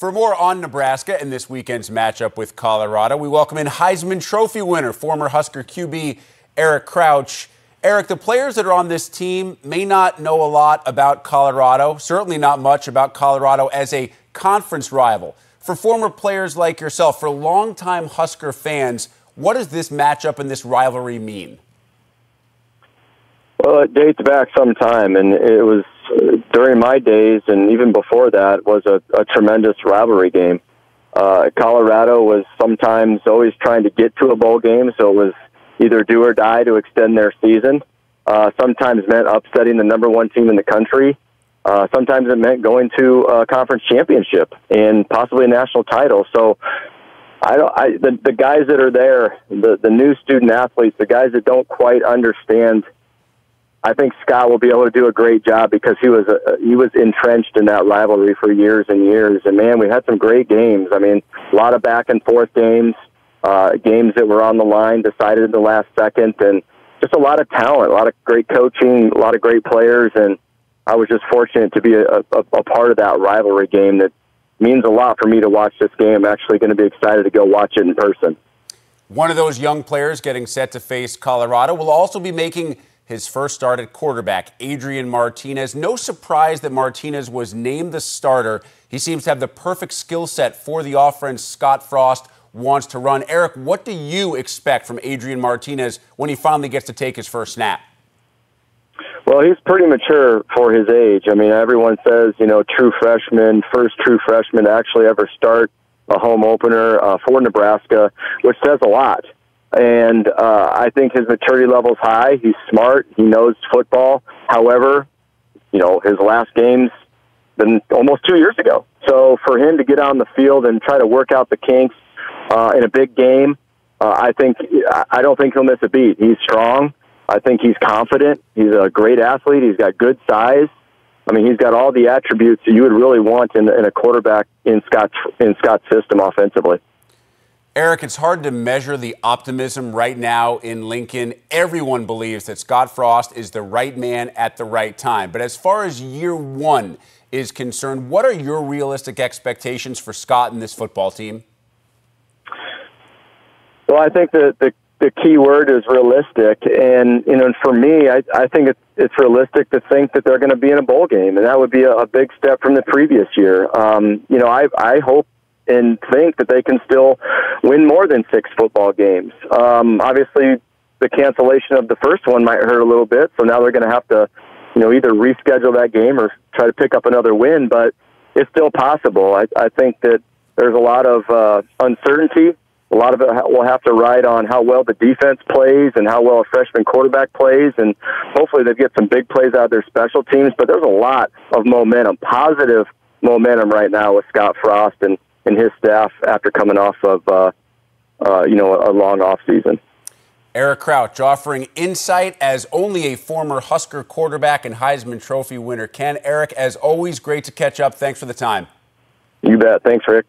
For more on Nebraska and this weekend's matchup with Colorado, we welcome in Heisman Trophy winner, former Husker QB Eric Crouch. Eric, the players that are on this team may not know a lot about Colorado, certainly not much about Colorado as a conference rival. For former players like yourself, for longtime Husker fans, what does this matchup and this rivalry mean? Well, it dates back some time, and it was during my days, and even before that, was a tremendous rivalry game. Colorado was sometimes always trying to get to a bowl game, so it was either do or die to extend their season. Sometimes meant upsetting the number one team in the country. Sometimes it meant going to a conference championship and possibly a national title. So the guys that are there, the new student athletes, the guys that don't quite understand, I think Scott will be able to do a great job because he was entrenched in that rivalry for years and years. And, man, we had some great games. I mean, a lot of back-and-forth games, games that were on the line, decided in the last second, and just a lot of talent, a lot of great coaching, a lot of great players. And I was just fortunate to be a part of that rivalry game that means a lot for me to watch this game. I'm actually going to be excited to go watch it in person. One of those young players getting set to face Colorado will also be making his first start at quarterback, Adrian Martinez. No surprise that Martinez was named the starter. He seems to have the perfect skill set for the offense Scott Frost wants to run. Eric, what do you expect from Adrian Martinez when he finally gets to take his first snap? Well, he's pretty mature for his age. I mean, everyone says, true freshman, first true freshman to actually ever start a home opener for Nebraska, which says a lot. And I think his maturity level's high. He's smart. He knows football. However, his last game's been almost 2 years ago. So for him to get on the field and try to work out the kinks in a big game, I don't think he'll miss a beat. He's strong. I think he's confident. He's a great athlete. He's got good size. I mean, he's got all the attributes that you would really want in a quarterback in Scott's system offensively. Eric, it's hard to measure the optimism right now in Lincoln. Everyone believes that Scott Frost is the right man at the right time. But as far as year one is concerned, what are your realistic expectations for Scott and this football team? Well, I think the key word is realistic. And, for me, I think it's realistic to think that they're going to be in a bowl game. And that would be a big step from the previous year. I hope and think that they can still win more than 6 football games. Obviously, the cancellation of the first one might hurt a little bit, so now they're going to have to, either reschedule that game or try to pick up another win, but it's still possible. I think that there's a lot of uncertainty. A lot of it will have to ride on how well the defense plays and how well a freshman quarterback plays, and hopefully they get some big plays out of their special teams, but there's a lot of momentum, positive momentum right now with Scott Frost and his staff after coming off of, a long off season. Eric Crouch offering insight as only a former Husker quarterback and Heisman Trophy winner can. Eric, as always, great to catch up. Thanks for the time. You bet. Thanks, Rick.